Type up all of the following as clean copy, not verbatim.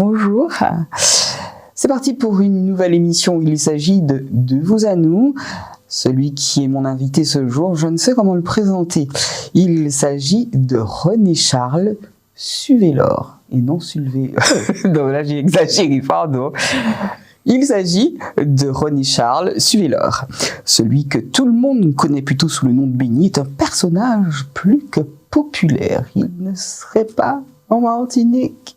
bonjour. C'est parti pour une nouvelle émission où il s'agit de vous à nous. Celui qui est mon invité ce jour, je ne sais comment le présenter. Il s'agit de René Charles Suvélaure. Et non Sulvé. Non, là j'ai exagéré, pardon. Il s'agit de René Charles Suvélaure. Celui que tout le monde connaît plutôt sous le nom de Benny est un personnage plus que populaire. Il ne serait pas en Martinique.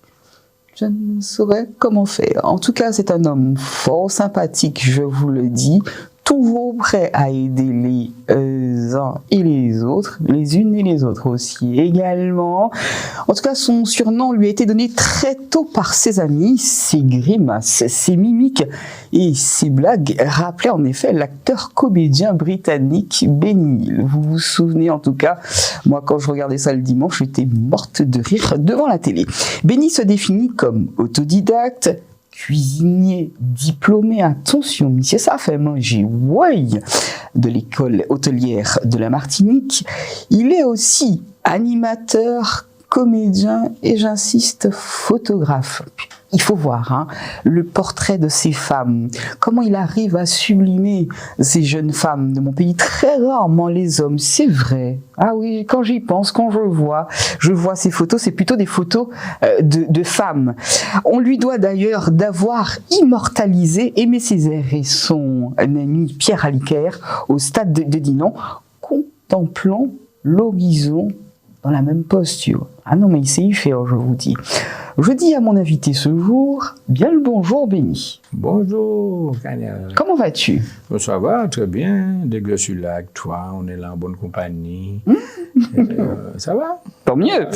Je ne saurais comment faire. En tout cas, c'est un homme fort sympathique, je vous le dis, toujours prêt à aider les uns et les autres, les unes et les autres aussi également. En tout cas, son surnom lui a été donné très tôt par ses amis. Ses grimaces, ses mimiques et ses blagues rappelaient en effet l'acteur comédien britannique Benny Hill. Vous vous souvenez en tout cas, moi quand je regardais ça le dimanche, j'étais morte de rire devant la télé. Benny se définit comme autodidacte, cuisinier diplômé, attention, monsieur, ça fait manger, ouais, de l'école hôtelière de la Martinique. Il est aussi animateur, comédien et, j'insiste, photographe. Il faut voir hein, le portrait de ces femmes, comment il arrive à sublimer ces jeunes femmes de mon pays, très rarement les hommes, c'est vrai. Ah oui, quand j'y pense, quand je vois ces photos, c'est plutôt des photos de femmes. On lui doit d'ailleurs d'avoir immortalisé Aimé Césaire et son ami Pierre Aliquer au stade de Dinan, contemplant l'horizon dans la même posture. Ah non, mais il sait y faire, je vous dis. Je dis à mon invité ce jour, bien le bonjour Benny. Bonjour Canel. Comment vas-tu? Ça va, très bien. Dès que je suis là avec toi, on est là en bonne compagnie. Ça va? Tant mieux.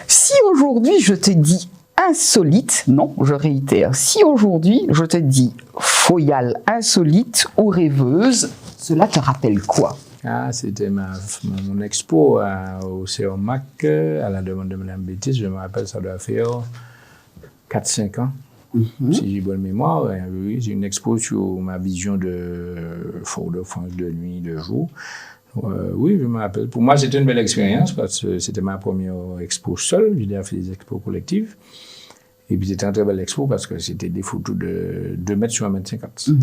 Si aujourd'hui je te dis insolite, non, je réitère, si aujourd'hui je te dis foyale, insolite ou rêveuse, cela te rappelle quoi? Ah, c'était mon expo au CERMAC, à la demande de Mme Bétis. Je me rappelle, ça doit faire 4-5 ans, si j'ai bonne mémoire. Oui, c'est une expo sur ma vision de Fort-de-France de nuit, de jour. Oui, je me rappelle. Pour moi, c'était une belle expérience parce que c'était ma première expo seule. J'ai déjà fait des expos collectives. Et puis, c'était une très belle expo parce que c'était des photos de 2 mètres sur 1,50 m.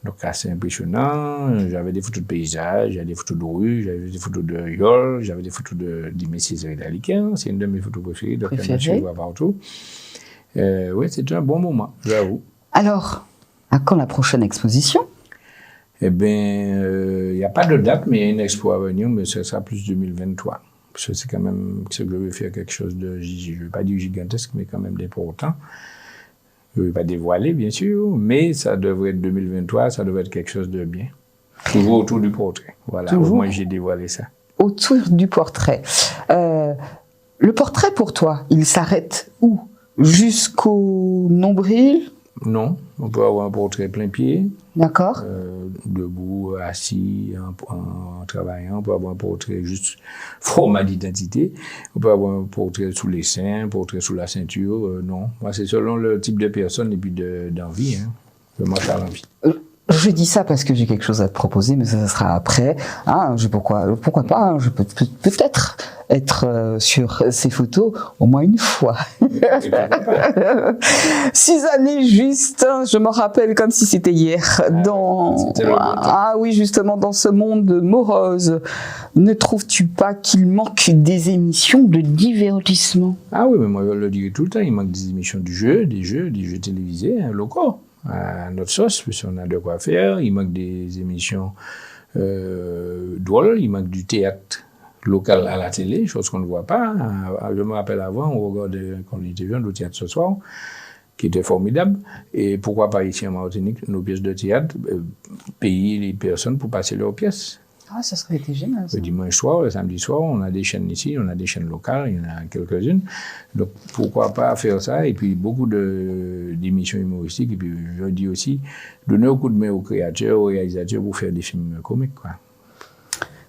Donc, assez impressionnant. J'avais des photos de paysages, j'avais des photos de rue, j'avais des photos de yole, j'avais des photos d'Aimé Césaire et d'Aliquer. C'est une de mes photos préférées. Donc, je vois partout. Oui, c'était un bon moment, j'avoue. Alors, à quand la prochaine exposition? Eh bien, il n'y a pas de date, mais il y a une expo à venir, mais ce sera plus 2023. Parce que c'est quand même que je veux faire quelque chose de, je ne veux pas dire gigantesque, mais quand même d'important. Je ne veux pas dévoiler, bien sûr, mais ça devrait être 2023, ça devrait être quelque chose de bien. Toujours autour du portrait. Voilà, au moins j'ai dévoilé ça. Autour du portrait. Le portrait pour toi, il s'arrête où? Jusqu'au nombril? Non, on peut avoir un portrait plein pied. D'accord. Debout, assis, en travaillant. On peut avoir un portrait juste format d'identité. On peut avoir un portrait sous les seins, un portrait sous la ceinture. Non, moi, c'est selon le type de personne et puis d'envie. Hein. Je marche à l'envie. Je dis ça parce que j'ai quelque chose à te proposer, mais ça sera après. Hein, pourquoi pas, hein, je peux peut-être être sur ces photos au moins une fois. 6 années juste, hein, je m'en rappelle comme si c'était hier. Oui, justement, dans ce monde morose, ne trouves-tu pas qu'il manque des émissions de divertissement? Ah oui, mais moi je le dis tout le temps, il manque des émissions des jeux télévisés hein, locaux. À notre sauce, puisqu'on a de quoi faire. Il manque des émissions drôles, il manque du théâtre local à la télé, chose qu'on ne voit pas. Je me rappelle avant, on regardait, quand on était jeune, le théâtre ce soir, qui était formidable. Et pourquoi pas ici en Martinique, nos pièces de théâtre, payer les personnes pour passer leurs pièces. Ah, ça serait été génial. Ça. Le dimanche soir, le samedi soir, on a des chaînes ici, on a des chaînes locales, il y en a quelques-unes. Donc, pourquoi pas faire ça? Et puis, beaucoup d'émissions humoristiques. Et puis, je dis aussi, donner un coup de main aux créateurs, aux réalisateurs pour faire des films comiques, quoi.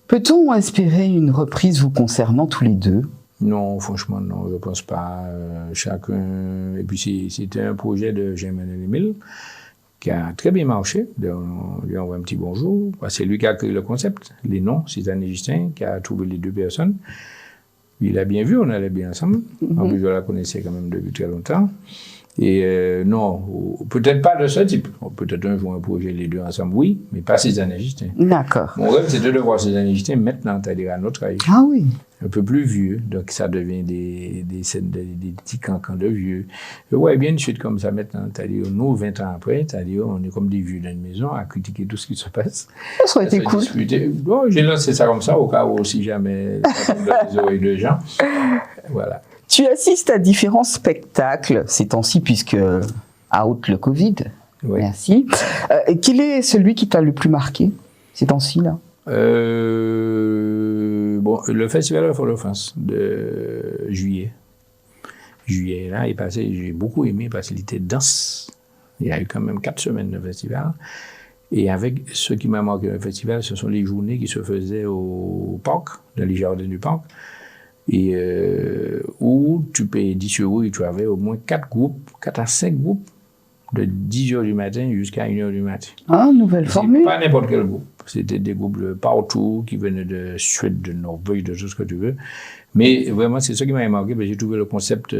Peut-on espérer une reprise vous concernant tous les deux? Non, franchement, non, je ne pense pas. Chacun. Et puis, c'était un projet de Germaine Emile qui a très bien marché. On lui envoie un petit bonjour. C'est lui qui a créé le concept, les noms, c'est Anne et Justin, qui a trouvé les 2 personnes. Il a bien vu, on allait bien ensemble. En plus, je la connaissais quand même depuis très longtemps. Et non, peut-être pas de ce type. Peut-être un jour un projet les deux ensemble, oui, mais pas Cézanne et Justin. D'accord. Mon rêve, c'était de voir Cézanne et Justin maintenant, c'est-à-dire à notre âge. Ah oui. Un peu plus vieux, donc ça devient des scènes, des petits cancans de vieux. Je vois bien une suite comme ça maintenant, c'est-à-dire nous, 20 ans après, c'est-à-dire on est comme des vieux dans une maison à critiquer tout ce qui se passe. Ça aurait été cool. Bon, j'ai lancé ça comme ça au cas où si jamais ça tombe dans les oreilles de gens. Voilà. Tu assistes à différents spectacles ces temps-ci, puisque out le Covid. Oui. Merci. Quel est celui qui t'a le plus marqué ces temps-ci là? Bon, le festival de Fort-de-France de juillet. Juillet, là, j'ai beaucoup aimé parce qu'il était dense. Il y a eu quand même 4 semaines de festival. Et avec ce qui m'a marqué le festival, ce sont les journées qui se faisaient au parc, dans les jardins du parc. Et où tu payais 10 € et tu avais au moins 4 à 5 groupes, de 10 h du matin jusqu'à 1 h du matin. Ah, nouvelle formule. Pas n'importe quel groupe. C'était des groupes de partout, qui venaient de Suède, de Norvège, de tout ce que tu veux. Mais vraiment, c'est ça qui m'a marqué, parce que j'ai trouvé le concept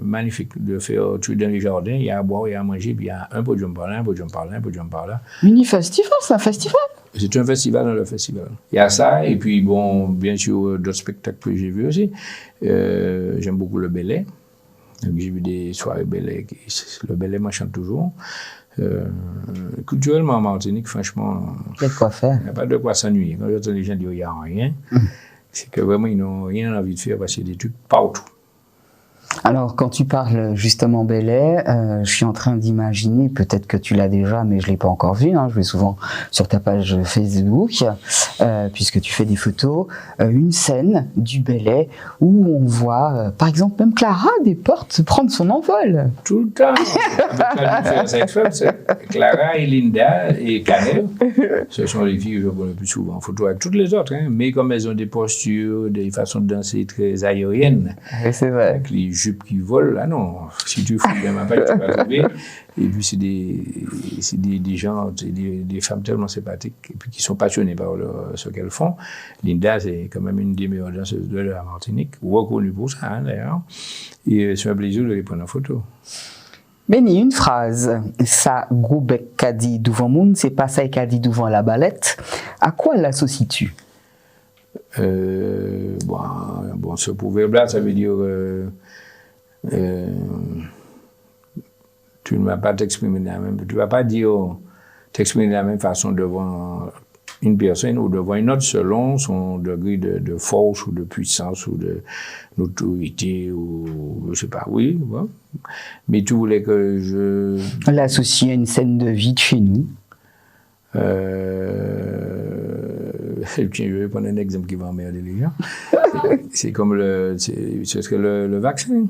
magnifique de faire, tu es dans les jardins, il y a à boire, il y a à manger, puis il y a un podium par là, un podium par là, un podium par là. Mini-festival, c'est un festival? C'est un festival dans le festival. Il y a ça, et puis bon, bien sûr, d'autres spectacles que j'ai vus aussi. J'aime beaucoup le Belay. Donc, j'ai vu des soirées Belay. Le Belay m'enchante toujours. Culturellement, en Martinique, franchement, il y a de quoi faire. Il n'y a pas de quoi s'ennuyer. Quand j'entends les gens dire qu'il n'y a rien, c'est que vraiment, ils n'ont rien envie de faire parce qu'il y a des trucs partout. Alors, quand tu parles justement Belay, je suis en train d'imaginer, peut-être que tu l'as déjà, mais je ne l'ai pas encore vu, hein, je vais souvent sur ta page Facebook, puisque tu fais des photos, une scène du Belay où on voit, par exemple, même Clara Desportes prendre son envol. Tout le temps. Clara et Linda et Canel, ce sont les filles que je vois le plus souvent en photo avec toutes les autres, hein, mais comme elles ont des postures, des façons de danser très aériennes. Oui, c'est vrai. Avec les jupes qui volent, ah non, si tu fous bien ma page, tu vas trouver. Et puis c'est des gens, des femmes tellement sympathiques, et puis qui sont passionnées par ce qu'elles font. Linda, c'est quand même une des meilleures danseuses de la Martinique, reconnue pour ça, hein, d'ailleurs. Et c'est un plaisir de les prendre en photo. Benny, une phrase. Ça, Goubek qu'a dit devant Moun, c'est pas ça qu'a dit devant la balette. À quoi l'associes-tu? Bon, ce proverbe-là, ça veut dire tu ne vas pas t'exprimer de la même, tu vas pas t'exprimer de la même façon devant une personne ou devant une autre selon son degré de force ou de puissance ou d'autorité ou je sais pas, oui, bon. Mais tu voulais que je l'associer à une scène de vie de chez nous. Je vais prendre un exemple qui va emmerder les gens. C'est comme le vaccin.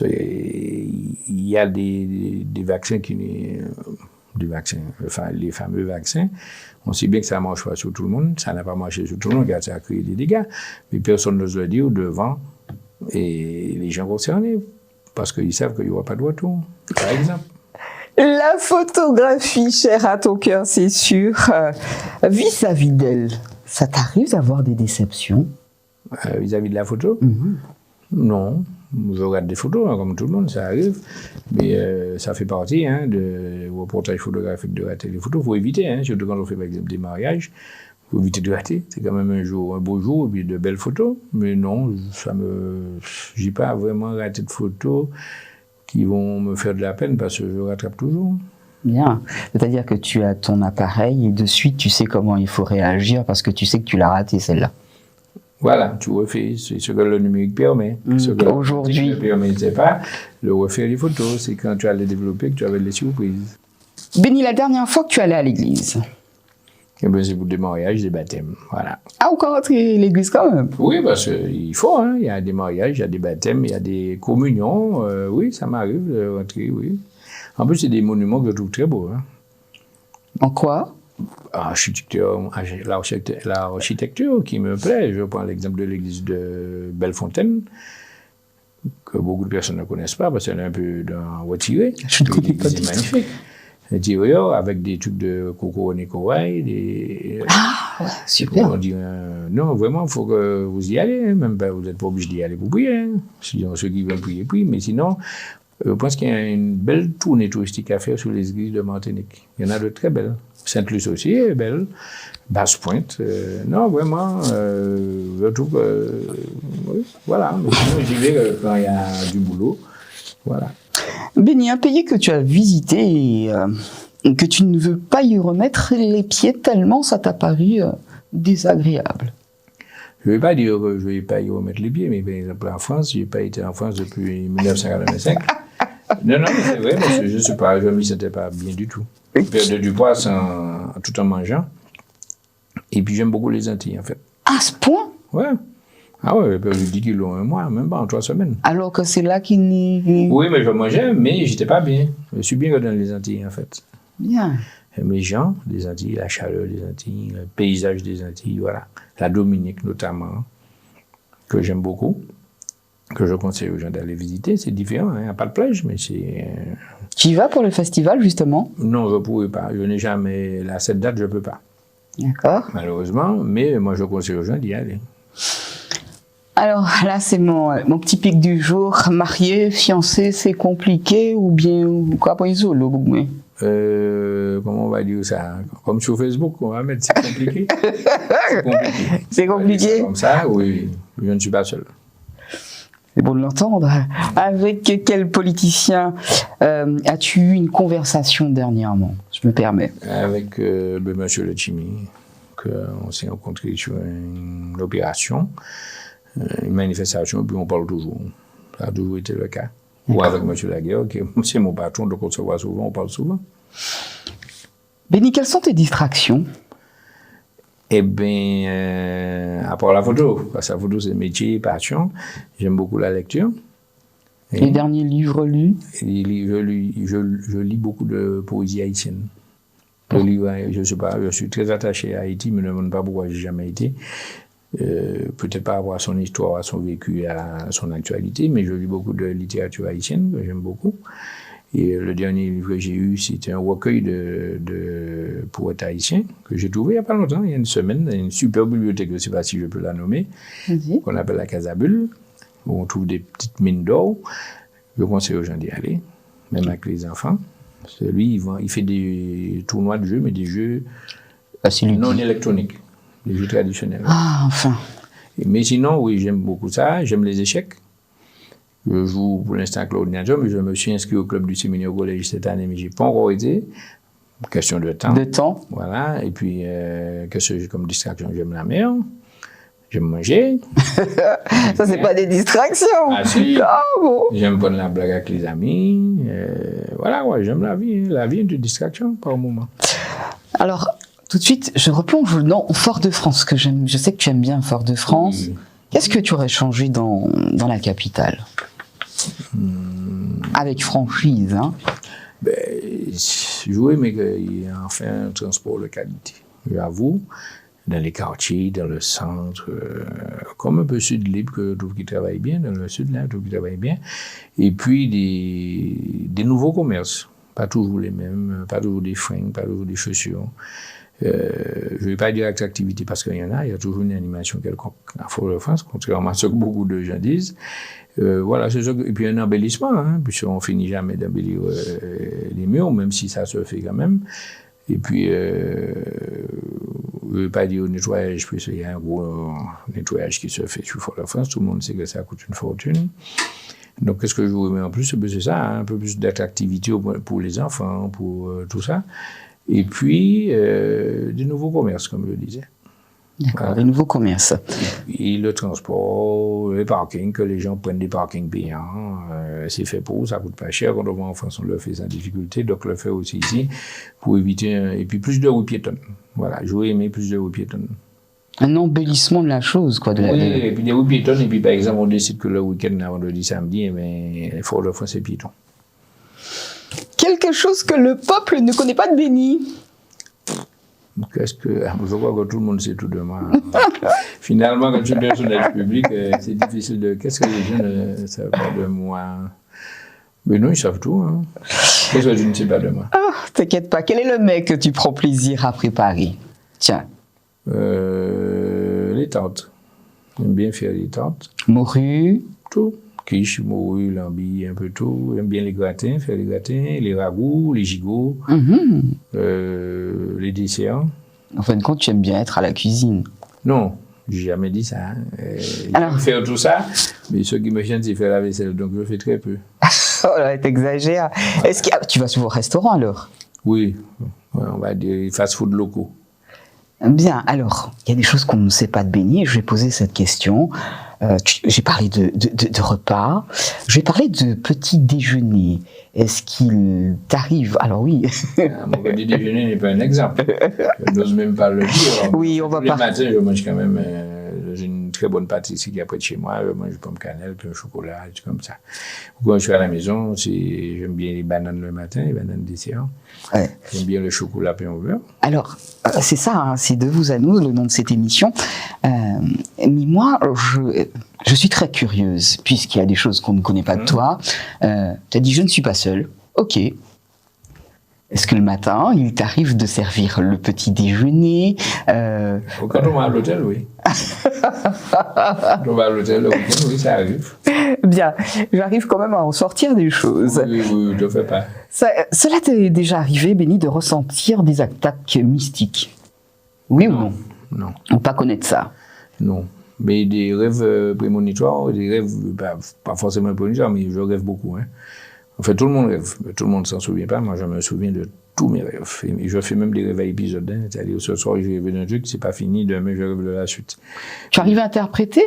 Il y a des vaccins enfin, les fameux vaccins. On sait bien que ça ne marche pas sur tout le monde. Ça n'a pas marché sur tout le monde, car ça a créé des dégâts. Mais personne n'ose le dire devant et les gens concernés, parce qu'ils savent qu'il n'y aura pas de retour, par exemple. La photographie, chère à ton cœur, c'est sûr. Vis-à-vis d'elle, ça t'arrive d'avoir des déceptions? Vis-à-vis de la photo? Non. Je regarde des photos, hein, comme tout le monde, ça arrive. Mais ça fait partie du reportage photographique de rater les photos. Il faut éviter, hein, surtout quand on fait par exemple des mariages. Il faut éviter de rater. C'est quand même un beau jour, et puis de belles photos. Mais non, j'ai pas vraiment raté de photos qui vont me faire de la peine parce que je rattrape toujours. Bien. C'est-à-dire que tu as ton appareil et de suite tu sais comment il faut réagir parce que tu sais que tu l'as raté celle-là. Voilà, tu refais, c'est ce que le numérique permet. Aujourd'hui, ne permettait pas, le refaire les photos, c'est quand tu allais développer que tu avais des surprises. Benny, la dernière fois que tu allais à l'église? Eh bien, c'est pour des mariages, des baptêmes, voilà. Ah, encore rentrer l'église quand même? Oui, parce qu'il faut, hein. Il y a des mariages, il y a des baptêmes, il y a des communions. Oui, ça m'arrive de rentrer, oui. En plus, c'est des monuments que je trouve très beaux. Hein. En quoi? L'architecture qui me plaît. Je prends l'exemple de l'église de Bellefontaine, que beaucoup de personnes ne connaissent pas parce qu'elle est un peu retirée. Je ne connais pas. C'est magnifique. intérieur avec des trucs de coco des Ah, ouais, super. on dit non, vraiment, il faut que vous y allez, même pas, vous n'êtes pas obligé d'y aller pour prier. Hein. Sinon, ceux qui veulent prier, prient, mais sinon, je pense qu'il y a une belle tournée touristique à faire sur les églises de Martinique. Il y en a de très belles. Sainte-Luce aussi est belle. Basse-Pointe. Non, vraiment, je trouve oui, voilà. Mais sinon, j'y vais quand il y a du boulot. Voilà. Benny, un pays que tu as visité et que tu ne veux pas y remettre les pieds tellement ça t'a paru désagréable. Je ne vais pas dire que je ne vais pas y remettre les pieds, mais par exemple en France, je n'ai pas été en France depuis 1985. Non, mais c'est vrai, parce que je ne sais pas, je ne m'y sentais pas bien du tout. Perdre du poids tout en mangeant. Et puis j'aime beaucoup les Antilles, en fait. À ce point? Ouais. Ah ouais, j'ai perdu 10 kilos un mois, même pas en 3 semaines. Alors que c'est là qu'il n'est... Oui, mais je mangeais, mais j'étais pas bien. Je suis bien dans les Antilles, en fait. Bien. J'aime les gens des Antilles, la chaleur des Antilles, le paysage des Antilles, voilà. La Dominique, notamment, que j'aime beaucoup, que je conseille aux gens d'aller visiter. C'est différent, hein. Il n'y a pas de plage, mais c'est... Tu y vas pour le festival, justement? Non, je ne pourrais pas. Je n'ai jamais... Cette date, je ne peux pas. D'accord. Malheureusement, mais moi, je conseille aux gens d'y aller. Alors là, c'est mon petit pic du jour. Marié, fiancé, c'est compliqué ou bien quoi pour isolo? Comment on va dire ça? Comme sur Facebook, on va mettre c'est compliqué. C'est compliqué. C'est compliqué? Comme ça, oui. Je ne suis pas seul. C'est bon de l'entendre. Avec quel politicien as-tu eu une conversation dernièrement? Je me permets. Avec monsieur Letchimy, qu'on s'est rencontré sur une opération, une manifestation, puis on parle toujours. Ça a toujours été le cas. Ou avec monsieur Laguerre, qui c'est mon patron, donc on se voit souvent, on parle souvent. Benny, quelles sont tes distractions? Eh bien, à part la photo, parce que la photo c'est métier, passion, j'aime beaucoup la lecture. Les derniers livres lus? Je lis beaucoup de poésie haïtienne. Je ne sais pas, je suis très attaché à Haïti, mais je ne me demande pas pourquoi je n'ai jamais été. Peut-être pas avoir son histoire, à son vécu, à son actualité, mais je lis beaucoup de littérature haïtienne, que j'aime beaucoup. Et le dernier livre que j'ai eu, c'était un recueil de poètes haïtiens que j'ai trouvé il n'y a pas longtemps, il y a une semaine, dans une super bibliothèque, je ne sais pas si je peux la nommer, qu'on appelle la Casabule, où on trouve des petites mines d'or. Je conseille aux gens d'y aller, même avec les enfants. Lui, il fait des tournois de jeux, mais des jeux non électroniques, des jeux traditionnels. Ah, enfin. Mais sinon, oui, j'aime beaucoup ça, j'aime les échecs. Je joue pour l'instant avec l'ordinateur, mais je me suis inscrit au club du séminaire au collège cette année, mais je n'ai pas encore été. Question de temps. De temps. Voilà. Et puis, qu'est-ce que j'ai comme distraction? J'aime la mer, j'aime manger. Ça, c'est pas des distractions. Ah si. Oh, bon. J'aime prendre la blague avec les amis. Voilà, ouais, j'aime la vie. La vie est une distraction par moment. Alors, tout de suite, je replonge dans Fort-de-France, que j'aime. Je sais que tu aimes bien Fort-de-France. Oui. Qu'est-ce que tu aurais changé dans la capitale? Avec franchise, hein? Ben, oui, mais qu'il y ait enfin un transport de qualité. J'avoue, dans les quartiers, dans le centre, comme un peu Sud Libre, que je trouve qu'il travaille bien, dans le Sud, là, je trouve qu'il travaille bien. Et puis des nouveaux commerces, pas toujours les mêmes, pas toujours des fringues, pas toujours des chaussures. Je ne vais pas dire attractivité parce qu'il y en a, il y a toujours une animation quelconque à Fort-de-France, contrairement à ce que beaucoup de gens disent. Voilà, c'est ça. Et puis un embellissement, hein, puisqu'on ne finit jamais d'embellir les murs, même si ça se fait quand même. Et puis, je ne vais pas dire au nettoyage, puisqu'il y a un gros nettoyage qui se fait sur Fort-de-France, tout le monde sait que ça coûte une fortune. Donc, qu'est-ce que je vous remets en plus? C'est ça, hein, un peu plus d'attractivité pour les enfants, pour tout ça. Et puis, des nouveaux commerces, comme je disais. D'accord, voilà. Des nouveaux commerces. Et le transport, les parkings, que les gens prennent des parkings payants, c'est fait pour, ça coûte pas cher. Quand on va en France, on le fait sans difficulté, donc on le fait aussi ici, pour éviter... Et puis plus de rues piétonnes. Voilà, j'aurais aimé plus de rues piétonnes. Un embellissement de la chose, quoi. Oui, et puis des rues piétonnes, et puis par exemple, on décide que le week-end, vendredi, samedi, mais Fort-de-France, c'est piéton. Quelque chose que le peuple ne connaît pas de Benny. Qu'est-ce que... Je crois que tout le monde sait tout de moi. Finalement, quand je suis personnage public, c'est difficile de... Qu'est-ce que les gens ne savent pas de moi? Mais non, ils savent tout. Hein. C'est ça, je ne sais pas de moi. Ah, t'inquiète pas. Quel est le mets que tu prends plaisir à préparer? Tiens. Les tartes. J'aime bien faire les tartes. Morue. Tout. Quiche, morue, lambi, un peu tout. J'aime bien les gratins, faire les gratins, les ragoûts, les gigots, les desserts. En fin de compte, tu aimes bien être à la cuisine. Non, j'ai jamais dit ça. Hein. J'aime faire tout ça, mais ce qui me gêne, c'est faire la vaisselle, donc je fais très peu. Oh là, t'exagères. Est-ce que tu vas souvent au restaurant alors? Oui, ouais, on va dire fast-food locaux. Bien, alors, il y a des choses qu'on ne sait pas de Béni, je vais poser cette question. J'ai parlé de repas, je vais parler de petit déjeuner. Est-ce qu'il t'arrive? Alors oui. Mon petit déjeuner n'est pas un exemple. Je n'ose même pas le dire. Oui, on va pas. Le matin, je mange quand même. J'ai une très bonne pâtisserie qui est près de chez moi. Je mange pomme cannelle, puis un chocolat, tout comme ça. Quand je suis à la maison, j'aime bien les bananes le matin, les bananes dessert. Ouais. J'aime bien le chocolat pain au beurre. Alors, c'est ça, hein, c'est de vous à nous, le nom de cette émission. Mais moi, je suis très curieuse, puisqu'il y a des choses qu'on ne connaît pas de toi. Tu as dit, je ne suis pas seule. Ok. Est-ce que le matin, il t'arrive de servir le petit déjeuner Quand on va à l'hôtel, oui. Quand on va à l'hôtel, le week-end, oui, ça arrive. Bien, j'arrive quand même à en sortir des choses. Oui, je ne fais pas. Cela t'est déjà arrivé, Béni, de ressentir des attaques mystiques? Oui ou non? Non. On ne pas connaître ça? Non. Mais des rêves prémonitoires, des rêves, pas forcément prémonitoires, mais je rêve beaucoup. Hein. En fait, tout le monde rêve. Tout le monde ne s'en souvient pas. Moi, je me souviens de tous mes rêves. Et je fais même des rêves à épisodes. Hein. C'est-à-dire, ce soir, j'ai rêvé d'un truc, c'est pas fini, demain, je rêve de la suite. Tu arrives à interpréter?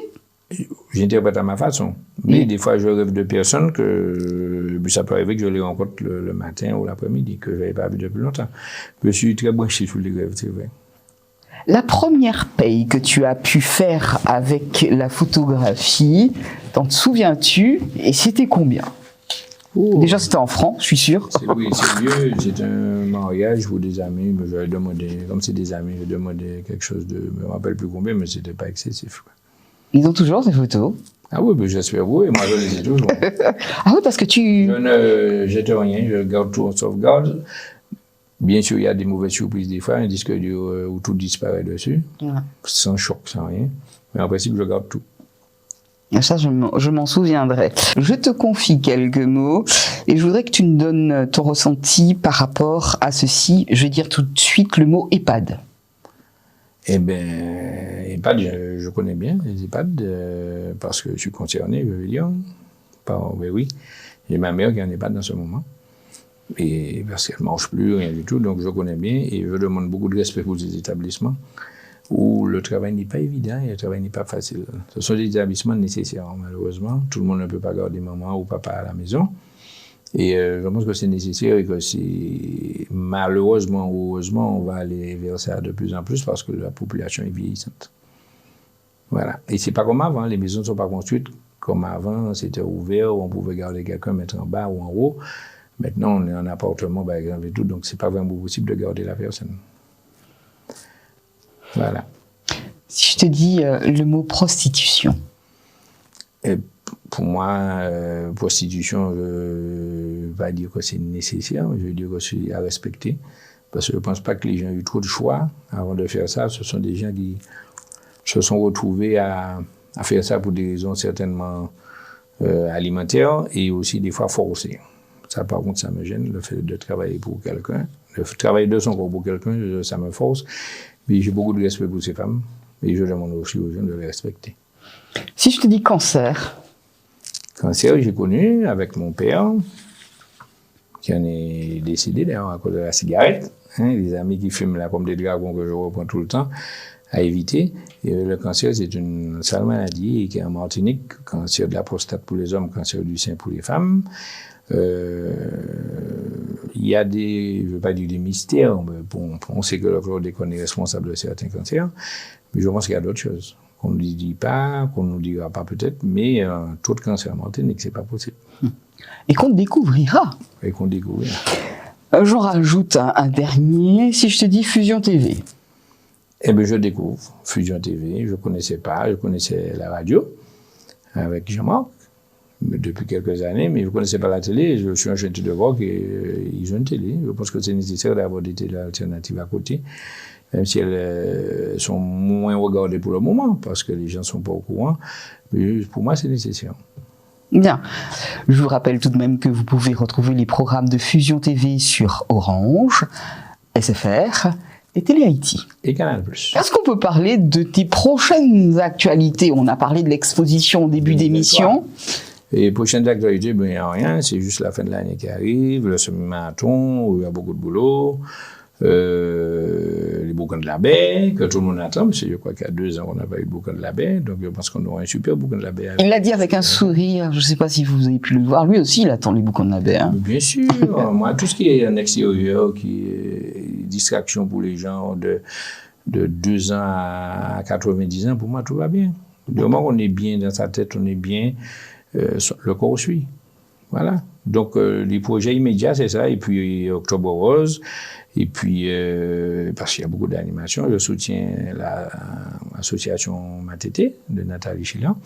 J'interprète à ma façon. Mais des fois, je rêve de personnes que ça peut arriver que je les rencontre le matin ou l'après-midi, que je n'avais pas vu depuis longtemps. Je suis très branché sur les rêves, c'est vrai. La première paye que tu as pu faire avec la photographie, t'en souviens-tu? Et c'était combien? Déjà, c'était en francs, je suis sûr. Oui, c'est vieux. C'est un mariage pour des amis. Mais j'avais demandé, comme c'est des amis, j'ai demandé quelque chose de. Je ne me rappelle plus combien, mais c'était pas excessif. Quoi. Ils ont toujours ces photos? Ah oui, mais j'espère oui. Moi, je les ai toujours. Ah oui, parce que tu. Je ne jette rien, je garde tout en sauvegarde. Bien sûr, il y a des mauvaises surprises des fois, un disque dur où tout disparaît dessus, sans choc, sans rien. Mais en principe, je garde tout. Ça, je m'en souviendrai. Je te confie quelques mots et je voudrais que tu me donnes ton ressenti par rapport à ceci. Je vais dire tout de suite le mot EHPAD. Eh bien, EHPAD, je connais bien les EHPAD parce que je suis concerné, je veux dire. Ben oui, j'ai ma mère qui est en EHPAD dans ce moment. Et parce qu'elle ne mange plus, rien du tout, donc je connais bien et je demande beaucoup de respect pour ces établissements où le travail n'est pas évident et le travail n'est pas facile. Ce sont des établissements nécessaires, malheureusement. Tout le monde ne peut pas garder maman ou papa à la maison. Et je pense que c'est nécessaire et que c'est malheureusement ou heureusement, on va aller vers ça de plus en plus parce que la population est vieillissante. Voilà. Et c'est pas comme avant, les maisons ne sont pas construites comme avant, c'était ouvert, on pouvait garder quelqu'un, mettre en bas ou en haut. Maintenant, on est en appartement, par exemple, et tout, donc c'est pas vraiment possible de garder la personne. Voilà. Si je te dis le mot prostitution. Et pour moi, prostitution, je ne vais pas dire que c'est nécessaire, je veux dire que c'est à respecter. Parce que je ne pense pas que les gens aient eu trop de choix avant de faire ça. Ce sont des gens qui se sont retrouvés à faire ça pour des raisons certainement alimentaires et aussi des fois forcées. Ça, par contre, ça me gêne, le fait de travailler pour quelqu'un. Le fait de travailler de son corps pour quelqu'un, ça me force. Mais j'ai beaucoup de respect pour ces femmes et je demande aussi aux gens de les respecter. Si je te dis cancer? Cancer, j'ai connu avec mon père, qui en est décédé d'ailleurs à cause de la cigarette. Hein, les amis qui fument la pomme des dragons que je reprends tout le temps, à éviter. Et le cancer, c'est une sale maladie qui est en Martinique. Cancer de la prostate pour les hommes, cancer du sein pour les femmes. Il y a des, je ne veux pas dire des mystères, mais bon, on sait que le chlordécone est responsable de certains cancers, mais je pense qu'il y a d'autres choses qu'on ne dit pas, qu'on ne nous dira pas peut-être, mais un taux de cancer en Martinique, c'est pas possible. Et qu'on découvrira. Et qu'on découvrira. J'en rajoute un dernier, si je te dis Fusion TV. Eh bien, je découvre Fusion TV, je ne connaissais pas, je connaissais la radio avec Jean-Marc. depuis quelques années, mais vous ne connaissez pas la télé. Je suis enchanté de voir qu'ils ont une télé. Je pense que c'est nécessaire d'avoir des télés alternatives à côté, même si elles sont moins regardées pour le moment, parce que les gens ne sont pas au courant. Mais pour moi, c'est nécessaire. Bien. Je vous rappelle tout de même que vous pouvez retrouver les programmes de Fusion TV sur Orange, SFR et Télé Haïti. Et Canal+. Est-ce qu'on peut parler de tes prochaines actualités? On a parlé de l'exposition au début d'émission. Et prochaines actualités, ben, il n'y a rien, c'est juste la fin de l'année qui arrive, le semi-marathon, où il y a beaucoup de boulot, les bouquins de la baie, que tout le monde attend, parce que je crois qu'il y a 2 ans qu'on n'a pas eu de bouquin de la baie, donc je pense qu'on aura un super bouquin de la baie. Il l'a dit avec un sourire, je ne sais pas si vous avez pu le voir, lui aussi il attend les bouquins de la baie. Hein. Bien sûr, moi tout ce qui est en extérieur, qui est distraction pour les gens de 2 ans à 90 ans, pour moi tout va bien. Du moment qu'on est bien dans sa tête, on est bien, le corps suit. Voilà. Donc, les projets immédiats, c'est ça. Et puis, Octobre Rose. Et puis, parce qu'il y a beaucoup d'animation, je soutiens l'association Matété de Nathalie Chilan.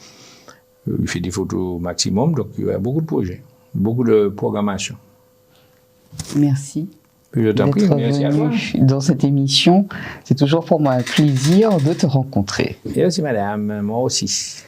Il fait des photos au maximum. Donc, il y a beaucoup de projets, beaucoup de programmation. Merci. Je t'en prie, merci à toi. Dans cette émission, c'est toujours pour moi un plaisir de te rencontrer. Merci, madame. Moi aussi.